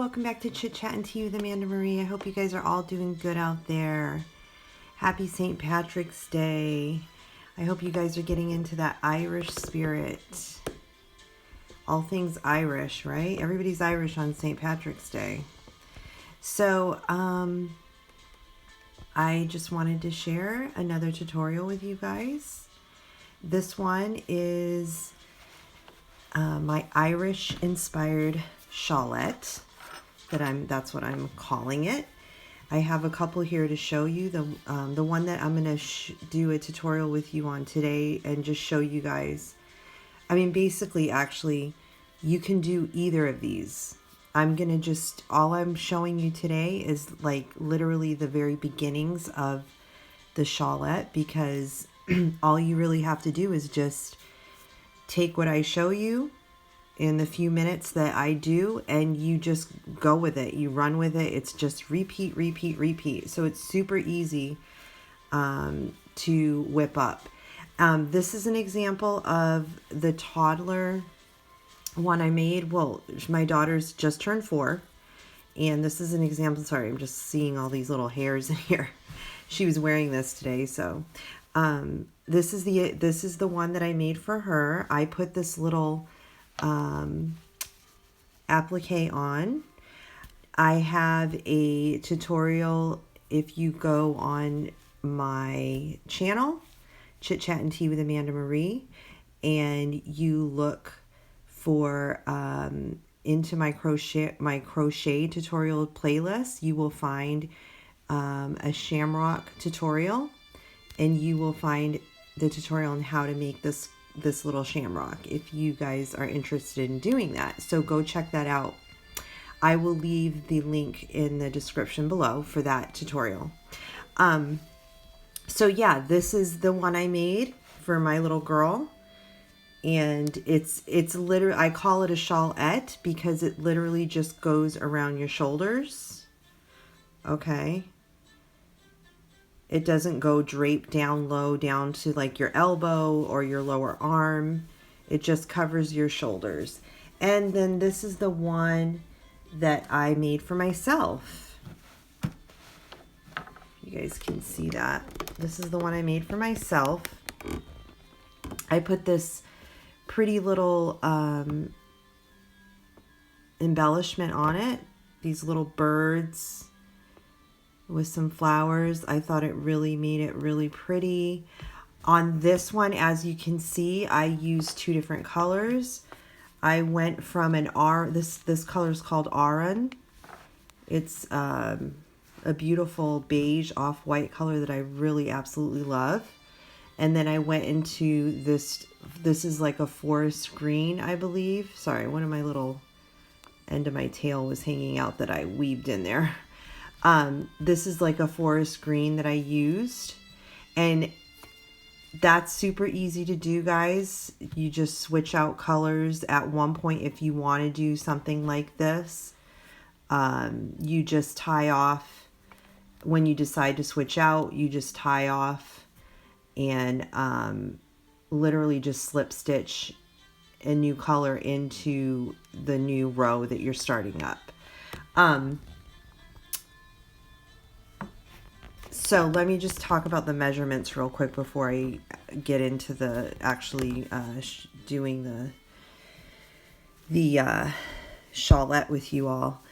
welcome back to Chit Chat and Tea with Amanda Marie. I hope you guys are all doing good out there. Happy St. Patrick's Day. I hope you guys are getting into that Irish spirit. All things Irish, right? Everybody's Irish on St. Patrick's Day. So, I just wanted to share another tutorial with you guys. This one is my Irish inspired Shawlette. That's what I'm calling it. I have a couple here to show you. The one that I'm going to do a tutorial with you on today and just show you guys. I mean, basically, actually, you can do either of these. All I'm showing you today is like literally the very beginnings of the Shawlette, because all you really have to do is just take what I show you in the few minutes that I do, and you just go with it. You run with it. It's just repeat, repeat, repeat. So it's super easy to whip up. This is an example of the toddler one I made. Well, my daughter's just turned 4, and this is an example. Sorry, I'm just seeing all these little hairs in here. She was wearing this today, so this is the one that I made for her. I put this little applique on. I have a tutorial if you go on my channel, Chit Chat and Tea with Amanda Marie, and you look for into my crochet tutorial playlist. You will find a shamrock tutorial, and you will find the tutorial on how to make this little shamrock if you guys are interested in doing that. So go check that out. I will leave the link in the description below for that tutorial. So yeah, this is the one I made for my little girl, and it's literally, I call it a Shawlette because it literally just goes around your shoulders. Okay. It doesn't go drape down low down to like your elbow or your lower arm. It just covers your shoulders. And then this is the one that I made for myself. You guys can see that. This is the one I made for myself. I put this pretty little embellishment on it. These little birds with some flowers. I thought it really made it really pretty. On this one, as you can see, I used 2 different colors. I went from this color is called Aran. It's a beautiful beige off-white color that I really absolutely love. And then I went into this is like a forest green, I believe. Sorry, one of my little end of my tail was hanging out that I weaved in there. This is like a forest green that I used, and that's super easy to do, guys. You just switch out colors at one point if you want to do something like this. You just tie off when you decide to switch out. You just tie off and literally just slip stitch a new color into the new row that you're starting up. So let me just talk about the measurements real quick before I get into the actually doing the Shawlette with you all.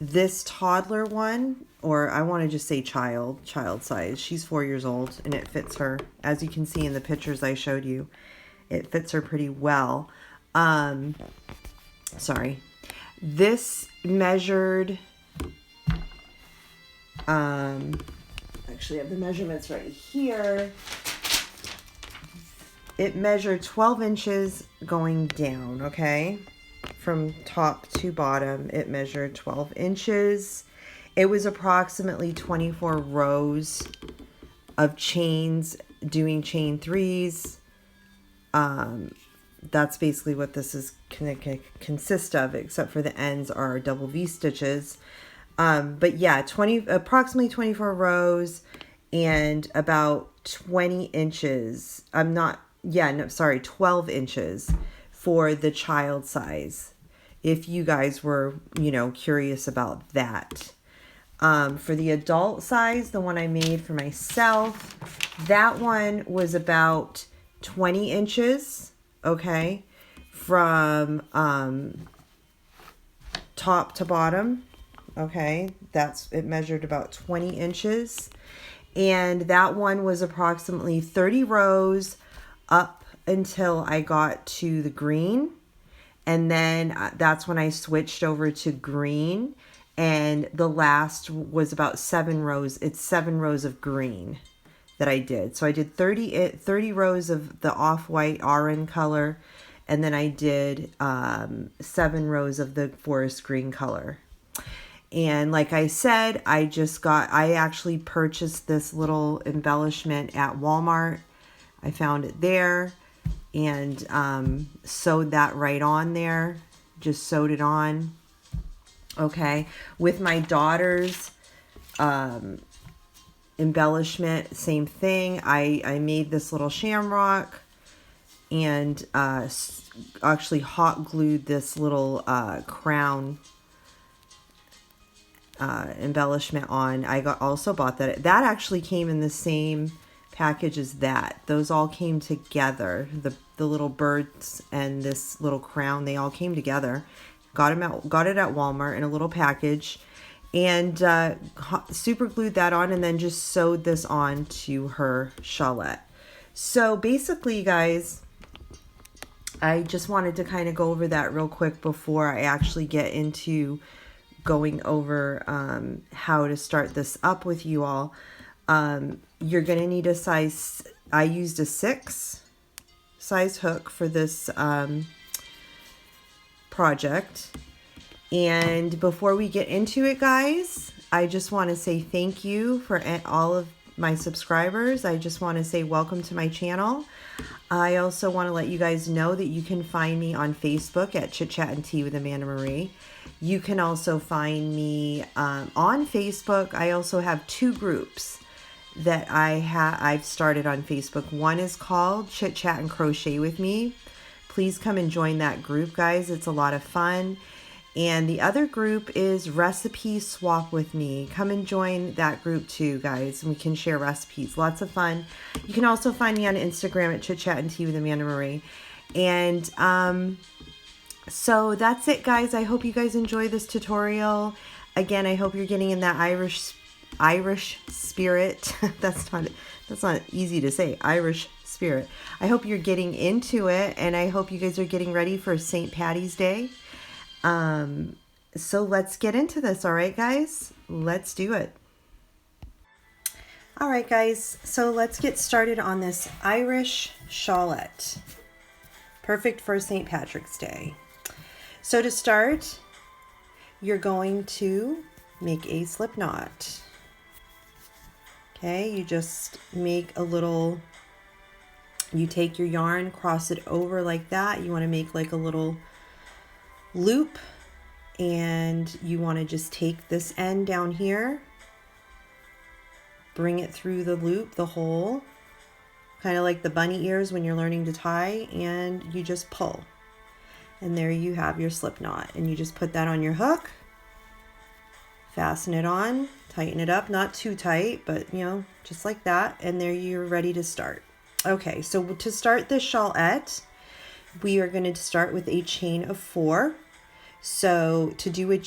This toddler one, or I want to just say child size, she's 4 years old, and it fits her. As you can see in the pictures I showed you, it fits her pretty well. Sorry. This measured... actually I have the measurements right here. It measured 12 inches going down, okay? From top to bottom, it measured 12 inches. It was approximately 24 rows of chains, doing chain 3s. That's basically what this is consist of, except for the ends are double V stitches. But yeah, approximately 24 rows and about 20 inches. 12 inches for the child size. if you guys were, curious about that. For the adult size, the one I made for myself, that one was about 20 inches, okay, from top to bottom, okay. It measured about 20 inches. And that one was approximately 30 rows up until I got to the green. And then that's when I switched over to green. And the last was about 7 rows. It's 7 rows of green that I did. So I did 30 rows of the off-white Aran color. And then I did 7 rows of the forest green color. And like I said, I actually purchased this little embellishment at Walmart. I found it there and sewed that right on there. Just sewed it on. Okay. With my daughter's embellishment, same thing. I made this little shamrock and actually hot glued this little crown embellishment on. I also bought that. That actually came in the same package as that. Those all came together. The little birds and this little crown, they all came together. Got it at Walmart in a little package, and super glued that on, and then just sewed this on to her Shawlette. So basically, guys, I just wanted to kind of go over that real quick before I actually get into going over how to start this up with you all. You're going to need a size, I used a 6 size hook for this project. And before we get into it, guys, I just want to say thank you for all of my subscribers. I just want to say welcome to my channel. I also want to let you guys know that you can find me on Facebook at Chit Chat and Tea with Amanda Marie. You can also find me on Facebook. I also have 2 groups that I've started on Facebook. One is called Chit Chat and Crochet with Me. Please come and join that group, guys. It's a lot of fun. And the other group is Recipe Swap with Me. Come and join that group too, guys. And we can share recipes. Lots of fun. You can also find me on Instagram at Chit Chat and Tea with Amanda Marie. And so that's it, guys. I hope you guys enjoy this tutorial. Again, I hope you're getting in that Irish spirit. That's not easy to say. Irish spirit. I hope you're getting into it, and I hope you guys are getting ready for St. Patty's Day. So let's get into this. All right, guys, let's do it. All right, guys, so let's get started on this Irish Shawlette. Perfect for St. Patrick's Day. So to start, you're going to make a slip knot. Okay, you just make a little, you take your yarn, cross it over like that. You want to make like a little loop, and you want to just take this end down here, bring it through the loop, the hole, kind of like the bunny ears when you're learning to tie, and you just pull. And there you have your slip knot, and you just put that on your hook, fasten it on, tighten it up, not too tight, but just like that, and there you're ready to start. Okay, so to start this Shawlette, we are going to start with a chain of 4. So to do a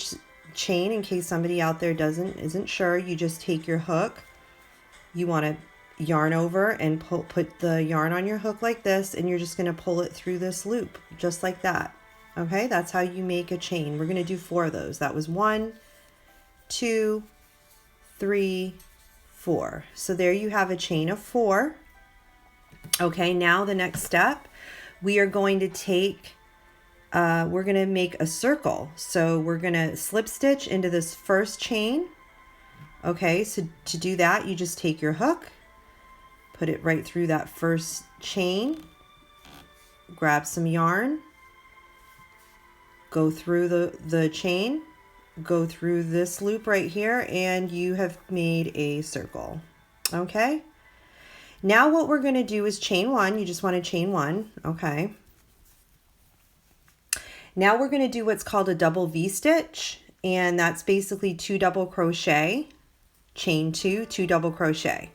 chain, in case somebody out there isn't sure, you just take your hook, you want to yarn over and put the yarn on your hook like this, and you're just going to pull it through this loop just like that. Okay, that's how you make a chain. We're going to do 4 of those. That was 1, 2, 3, 4. So there you have a chain of 4. Okay, now the next step, we are going to take, we're going to make a circle. So we're going to slip stitch into this first chain. Okay, so to do that, you just take your hook, put it right through that first chain, grab some yarn, go through the chain, go through this loop right here, and you have made a circle. Okay, now what we're going to do is chain 1. You just want to chain 1. Okay, Now we're going to do what's called a double V-stitch, and that's basically 2 double crochet, chain 2, 2 double crochet.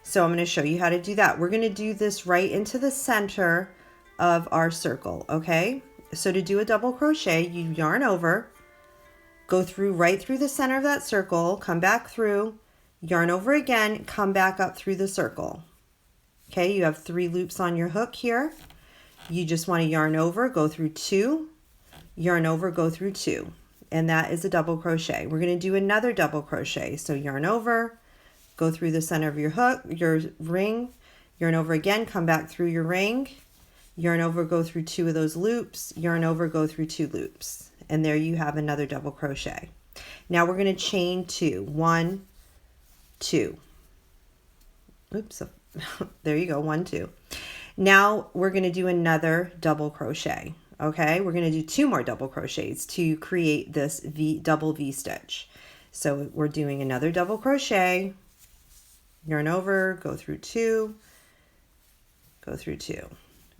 So I'm going to show you how to do that. We're going to do this right into the center of our circle, okay? So to do a double crochet, you yarn over, go through right through the center of that circle, come back through, yarn over again, come back up through the circle. Okay, you have 3 loops on your hook here. You just want to yarn over, go through 2, yarn over, go through 2, and that is a double crochet. We're going to do another double crochet. So yarn over, go through the center of your hook, your ring, yarn over again, come back through your ring, yarn over, go through 2 of those loops, yarn over, go through 2 loops, and there you have another double crochet. Now we're going to chain 2, 1, 2. Oops, there you go, 1, 2. Now we're going to do another double crochet. Okay, we're going to do 2 more double crochets to create this double V stitch. So we're doing another double crochet, yarn over, go through 2, go through 2,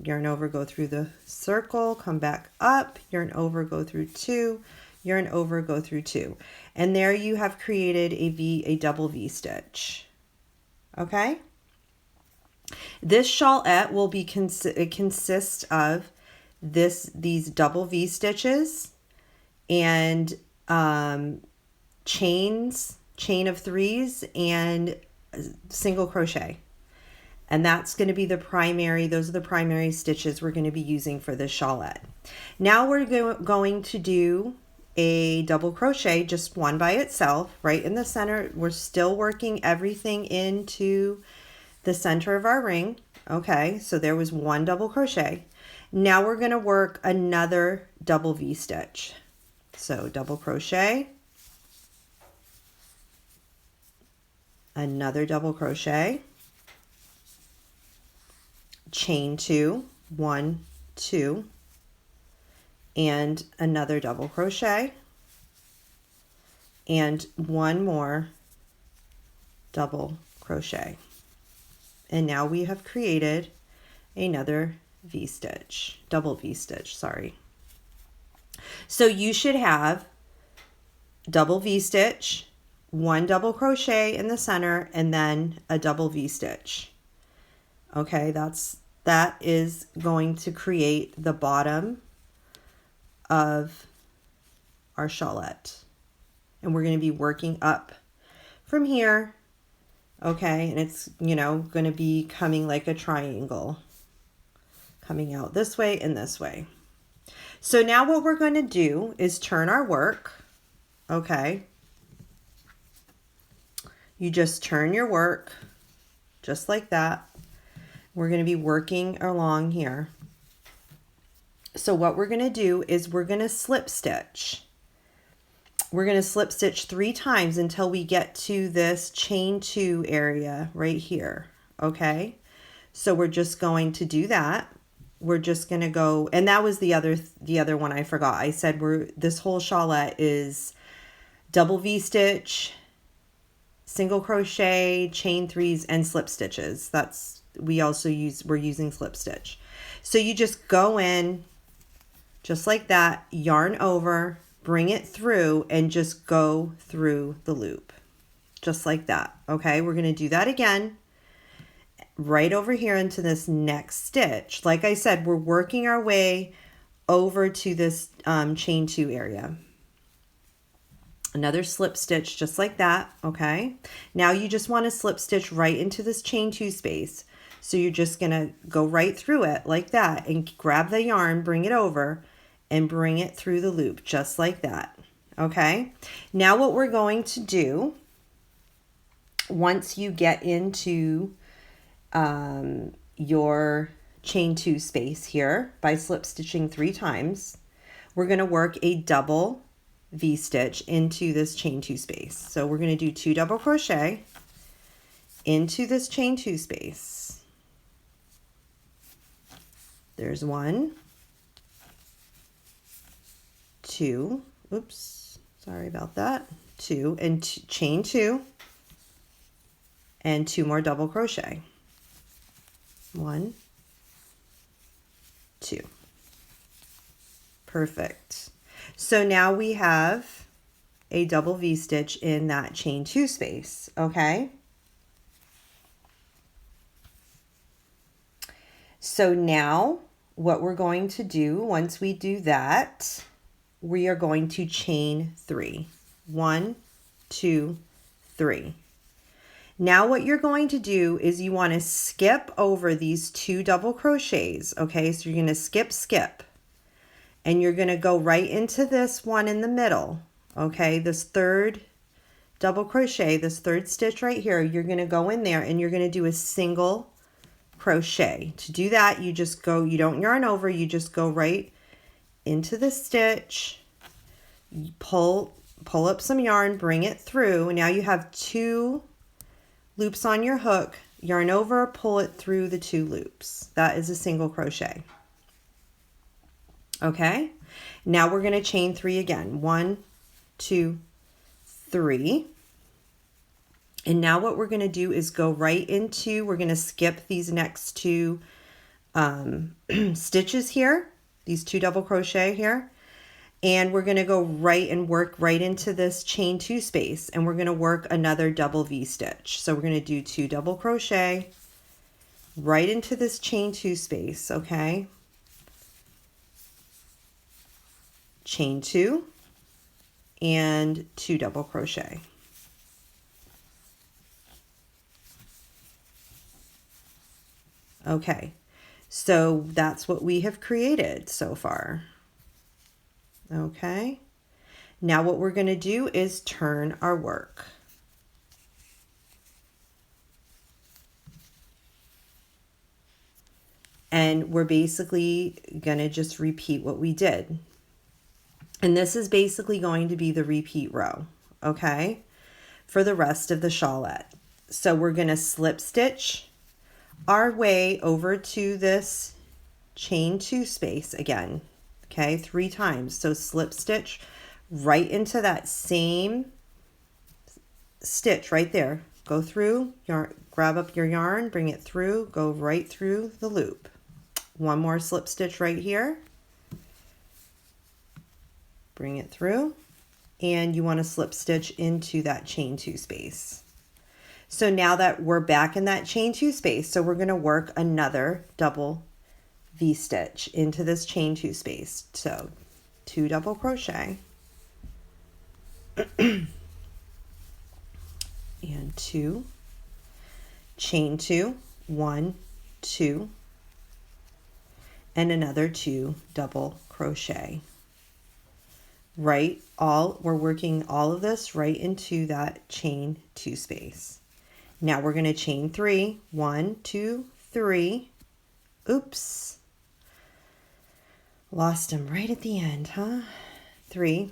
yarn over, go through the circle, come back up, yarn over, go through 2, yarn over, go through 2, and there you have created a double V stitch. Okay, this shawlette will be consist of these double V stitches and chain of 3s and single crochet, and that's going to be those are the primary stitches we're going to be using for this shawlette. Now we're going to do a double crochet, just one by itself right in the center. We're still working everything into the center of our ring. Okay, so there was 1 double crochet. Now we're going to work another double V stitch. So double crochet, another double crochet, chain 2, 1, 2, and another double crochet, and 1 more double crochet. And now we have created another V stitch, double V stitch, sorry. So you should have double V stitch, 1 double crochet in the center, and then a double V stitch. Okay, that is going to create the bottom of our shawlette. And we're going to be working up from here. Okay, and it's, going to be coming like a triangle, coming out this way and this way. So now what we're going to do is turn our work. Okay, you just turn your work just like that. We're going to be working along here. So what we're going to do is we're going to slip stitch. We're going to slip stitch 3 times until we get to this chain 2 area right here. Okay, so we're just going to do that. We're just going to go, and that was the other one I forgot. I said this whole shawlette is double V stitch, single crochet, chain 3s, and slip stitches. We're using slip stitch. So you just go in just like that, yarn over, bring it through, and just go through the loop just like that. Okay, we're going to do that again right over here into this next stitch. Like I said, we're working our way over to this chain 2 area. Another slip stitch just like that. Okay, now you just want to slip stitch right into this chain 2 space. So you're just going to go right through it like that and grab the yarn, bring it over, and bring it through the loop just like that. Okay, now what we're going to do, once you get into your chain 2 space here by slip stitching 3 times, we're going to work a double V stitch into this chain 2 space. So we're going to do 2 double crochet into this chain 2 space. There's 1, 2, oops, sorry about that, 2, and chain 2, and 2 more double crochet. 1, 2. Perfect. So now we have a double V-stitch in that chain 2 space, okay? So now what we're going to do, once we do that, we are going to chain 3. 1, 2, 3. Now what you're going to do is you want to skip over these 2 double crochets, okay? So you're going to skip, and you're going to go right into this one in the middle, okay? This third double crochet, this third stitch right here, you're going to go in there and you're going to do a single crochet. To do that, you just go, you don't yarn over, you just go right into the stitch, you pull up some yarn, bring it through, and now you have 2 loops on your hook, yarn over, pull it through the 2 loops. That is a single crochet. Okay, now we're going to chain 3 again. 1, 2, 3. And now what we're going to do is go right into, we're going to skip these next 2 stitches here, these 2 double crochet here, and we're going to go right and work right into this chain 2 space, and we're going to work another double V-stitch. So we're going to do 2 double crochet right into this chain 2 space, okay? Chain 2 and 2 double crochet. Okay, so that's what we have created so far. Okay, now what we're going to do is turn our work. And we're basically going to just repeat what we did. And this is basically going to be the repeat row, okay, for the rest of the shawlette. So we're going to slip stitch our way over to this chain 2 space again, okay, 3 times. So slip stitch right into that same stitch right there. Go through, yarn, grab up your yarn, bring it through, go right through the loop. One more slip stitch right here. Bring it through, and you want to slip stitch into that chain 2 space. So now that we're back in that chain 2 space, so we're going to work another double V-stitch into this chain 2 space. So 2 double crochet and 2, chain 2, 1, 2, and another 2 double crochet. Right, we're working all of this right into that chain 2 space. Now we're going to chain 3, 1, 2, 3. Oops, lost them right at the end, huh? 3.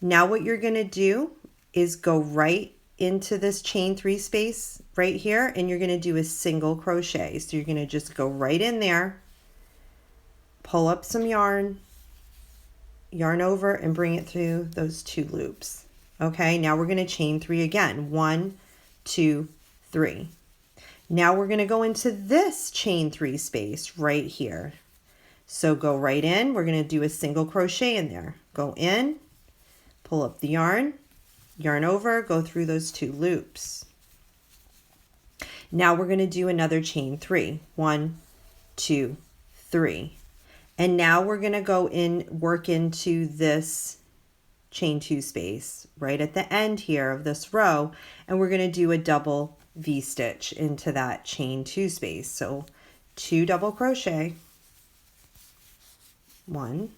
Now what you're going to do is go right into this chain 3 space right here, and you're going to do a single crochet. So you're going to just go right in there, pull up some yarn, yarn over, and bring it through those 2 loops. Okay, now we're going to chain 3 again. 1, 2, 3. Now we're going to go into this chain 3 space right here. So go right in. We're going to do a single crochet in there. Go in, pull up the yarn, yarn over, go through those 2 loops. Now we're going to do another chain 3. 1, 2, 3. And now we're going to go in, work into this chain 2 space right at the end here of this row, and we're going to do a double V-stitch into that chain 2 space. So 2 double crochet, 1,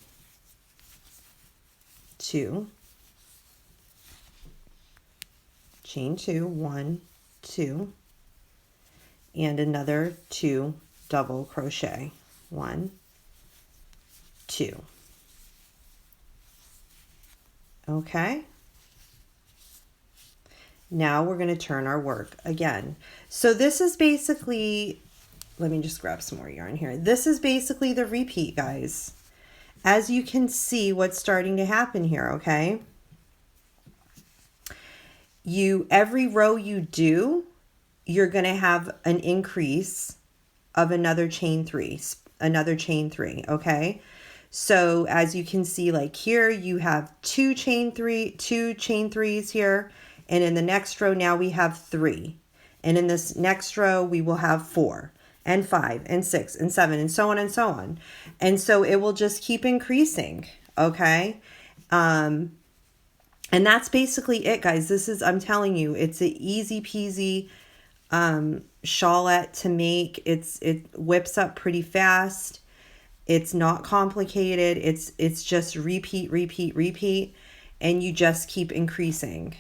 2, chain 2, 1, 2, and another 2 double crochet, 1, 2. Okay. Now we're going to turn our work again. So this is basically, let me just grab some more yarn here. This is basically the repeat, guys. As you can see what's starting to happen here, okay? Every row you do, you're going to have an increase of another chain 3, okay? So as you can see, like here you have two chain threes here, and in the next row now we have 3, and in this next row we will have 4 and 5 and 6 and 7 and so on and so on. And so it will just keep increasing. Okay. And that's basically it, guys. This is, I'm telling you, it's an easy peasy shawlette to make. It whips up pretty fast. It's not complicated. It's just repeat, repeat, repeat, and you just keep increasing.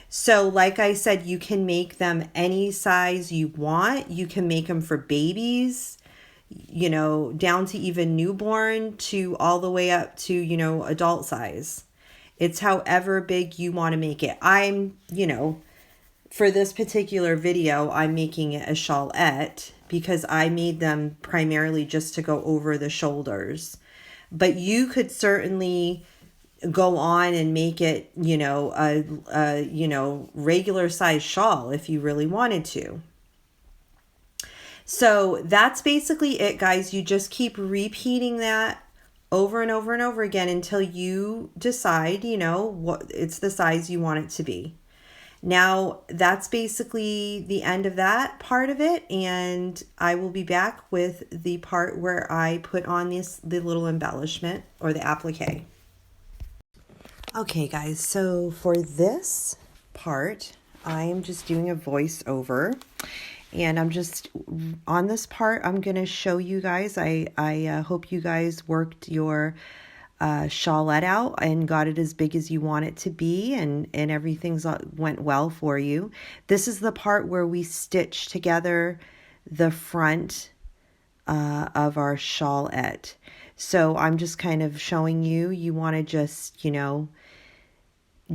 So like I said, you can make them any size you want. You can make them for babies, you know, down to even newborn, to all the way up to, you know, adult size. It's however big you want to make it. I'm, you know, for this particular video, I'm making it a shawlette because I made them primarily just to go over the shoulders. But you could certainly go on and make it, you know, a you know, regular size shawl if you really wanted to. So that's basically it, guys. You just keep repeating that over and over and over again until you decide, you know, what it's the size you want it to be. Now, that's basically the end of that part of it, and I will be back with the part where I put on the little embellishment or the applique. Okay, guys, so for this part, I am just doing a voiceover, and I'm just, on this part, I'm going to show you guys, I hope you guys worked your shawlette out and got it as big as you want it to be, and everything's went well for you. This is the part where we stitch together the front of our shawlette. So I'm just kind of showing you, you want to just, you know,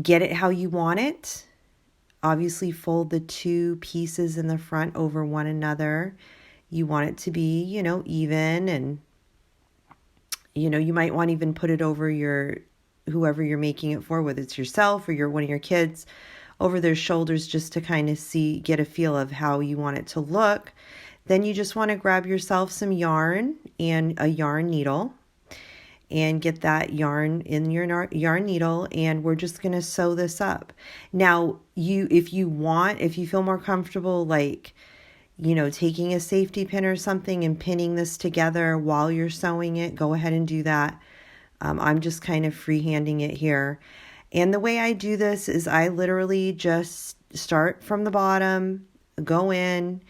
get it how you want it. Obviously fold the 2 pieces in the front over one another. You want it to be, you know, even, and you know, you might want to even put it over your, whoever you're making it for, whether it's yourself or one of your kids, over their shoulders, just to kind of see, get a feel of how you want it to look. Then you just want to grab yourself some yarn and a yarn needle and get that yarn in your yarn needle, and we're just going to sew this up. Now, if you feel more comfortable, like, you know, taking a safety pin or something and pinning this together while you're sewing it, go ahead and do that. I'm just kind of freehanding it here. And the way I do this is I literally just start from the bottom, go in.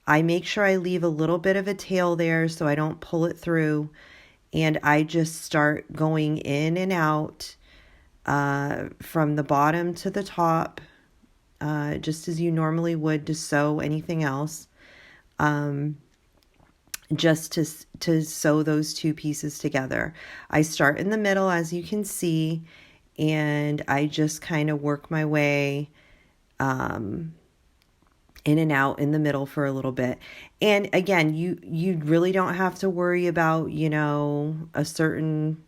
I make sure I leave a little bit of a tail there so I don't pull it through. And I just start going in and out from the bottom to the top, just as you normally would to sew anything else. Just to sew those 2 pieces together. I start in the middle, as you can see, and I just kind of work my way in and out in the middle for a little bit. And again, you really don't have to worry about, you know, a certain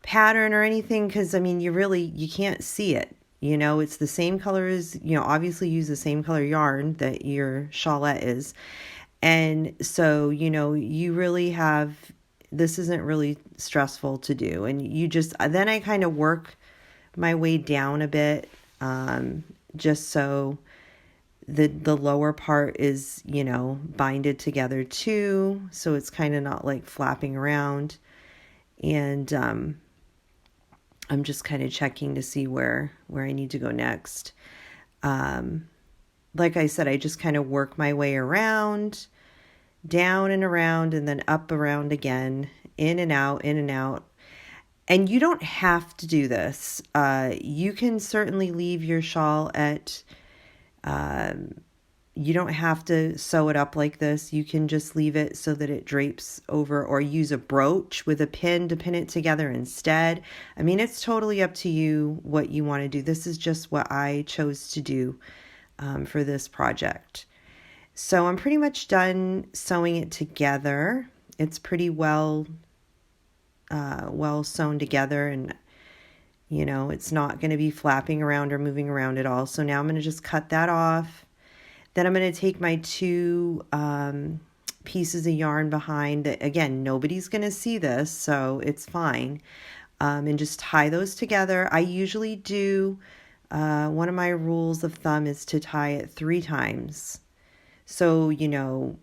pattern or anything, because I mean, you can't see it. You know, it's the same colors, you know, obviously use the same color yarn that your shawlette is. And so, you know, you really have, this isn't really stressful to do. And you just, then I kind of work my way down a bit, just so the lower part is, you know, binded together too. So it's kind of not like flapping around. And, I'm just kind of checking to see where I need to go next. Like I said, I just kind of work my way around, down and around, and then up around again, in and out, in and out. And you don't have to do this. You can certainly leave your shawl at, you don't have to sew it up like this. You can just leave it so that it drapes over, or use a brooch with a pin to pin it together instead. I mean, it's totally up to you what you want to do. This is just what I chose to do for this project. So I'm pretty much done sewing it together. It's pretty well sewn together, and you know, it's not going to be flapping around or moving around at all. So now I'm going to just cut that off. Then I'm going to take my 2 pieces of yarn behind that, again, nobody's going to see this, so it's fine. And just tie those together. I usually do, one of my rules of thumb is to tie it 3 times. So, you know,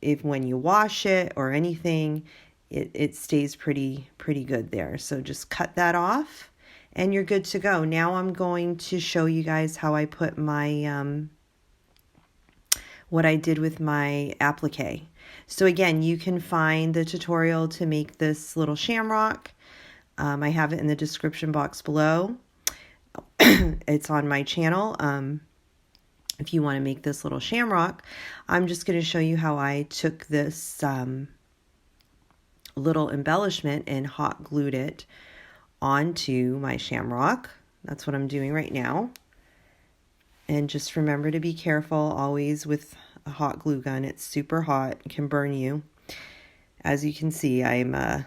if when you wash it or anything, it stays pretty good there. So just cut that off and you're good to go. Now I'm going to show you guys how I put my, what I did with my applique. So again, you can find the tutorial to make this little shamrock. I have it in the description box below. It's on my channel. If you want to make this little shamrock, I'm just going to show you how I took this little embellishment and hot glued it onto my shamrock. That's what I'm doing right now. And just remember to be careful always with a hot glue gun. It's super hot, it can burn you. As you can see, I'm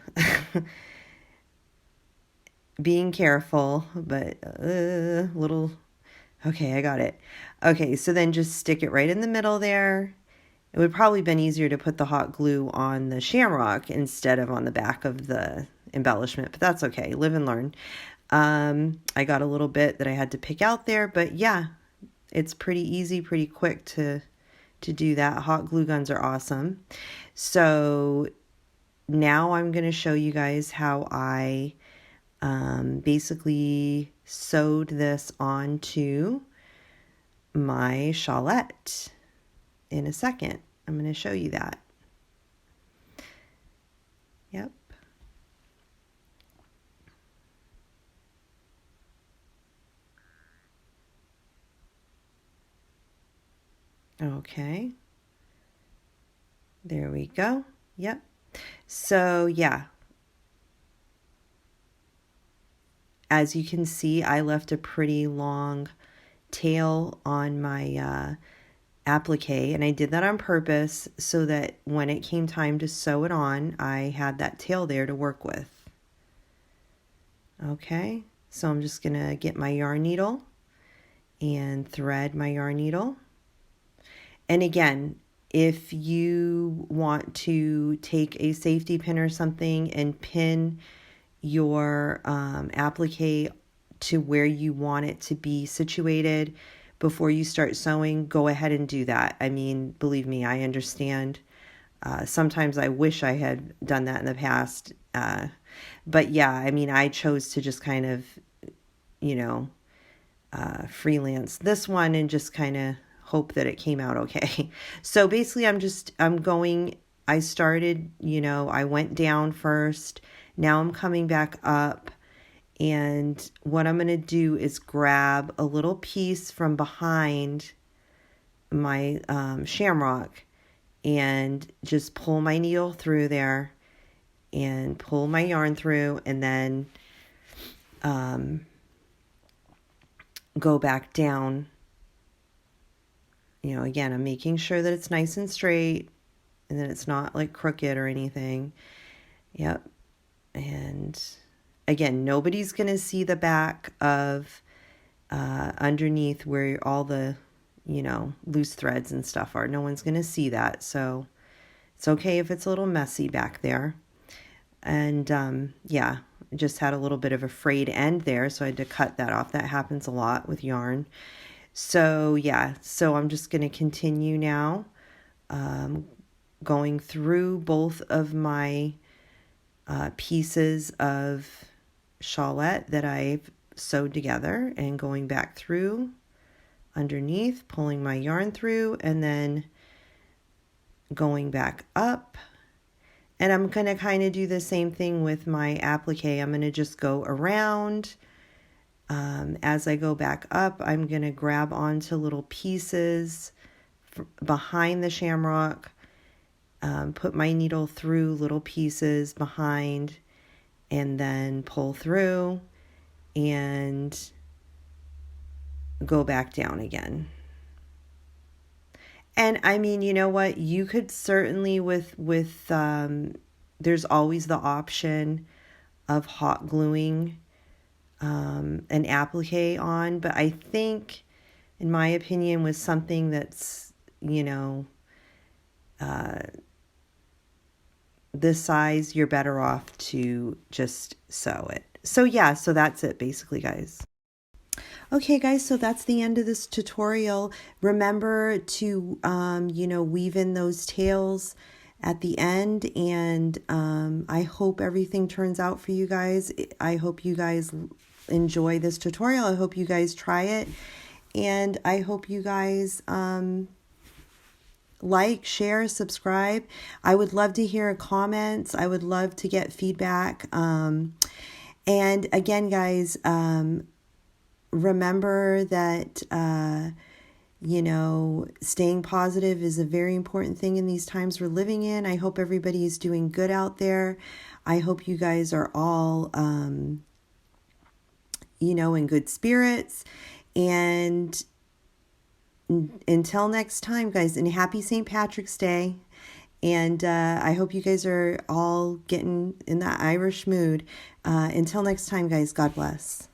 being careful, but little, okay, I got it. Okay, so then just stick it right in the middle there. It would probably been easier to put the hot glue on the shamrock instead of on the back of the embellishment, but that's okay, live and learn. I got a little bit that I had to pick out there, but yeah, it's pretty easy, pretty quick to do that. Hot glue guns are awesome. So now I'm going to show you guys how I basically sewed this onto my Shawlette. In a second, I'm going to show you that. Yep. Okay. There we go. Yep. So yeah. As you can see, I left a pretty long tail on my applique, and I did that on purpose so that when it came time to sew it on, I had that tail there to work with. Okay, so I'm just gonna get my yarn needle and thread my yarn needle. And again, if you want to take a safety pin or something and pin your applique to where you want it to be situated before you start sewing, go ahead and do that. I mean, believe me, I understand. Sometimes I wish I had done that in the past. But yeah, I mean, I chose to just kind of, you know, freelance this one and just kind of hope that it came out okay. So basically I started, you know, I went down first. Now I'm coming back up. And what I'm going to do is grab a little piece from behind my shamrock and just pull my needle through there and pull my yarn through, and then go back down. You know, again, I'm making sure that it's nice and straight and that it's not like crooked or anything. Yep. And again, nobody's going to see the back of underneath where all the, you know, loose threads and stuff are. No one's going to see that. So it's okay if it's a little messy back there. And yeah, just had a little bit of a frayed end there, so I had to cut that off. That happens a lot with yarn. So yeah, so I'm just going to continue now going through both of my pieces of Shawlette that I've sewed together and going back through underneath, pulling my yarn through, and then going back up. And I'm going to kind of do the same thing with my applique. I'm going to just go around. As I go back up, I'm going to grab onto little pieces behind the shamrock, put my needle through little pieces behind, and then pull through and go back down again. And I mean, you know what? You could certainly with there's always the option of hot gluing an applique on, but I think, in my opinion, with something that's, you know, this size, you're better off to just sew it. So yeah, so that's it basically, guys. Okay, guys, so that's the end of this tutorial. Remember to, weave in those tails at the end, and I hope everything turns out for you guys. I hope you guys enjoy this tutorial. I hope you guys try it, and I hope you guys like, share, subscribe. I would love to hear comments. I would love to get feedback. And again, guys, remember that, staying positive is a very important thing in these times we're living in. I hope everybody is doing good out there. I hope you guys are all, in good spirits. And until next time, guys, and happy St. Patrick's Day. And I hope you guys are all getting in that Irish mood. Until next time, guys, God bless.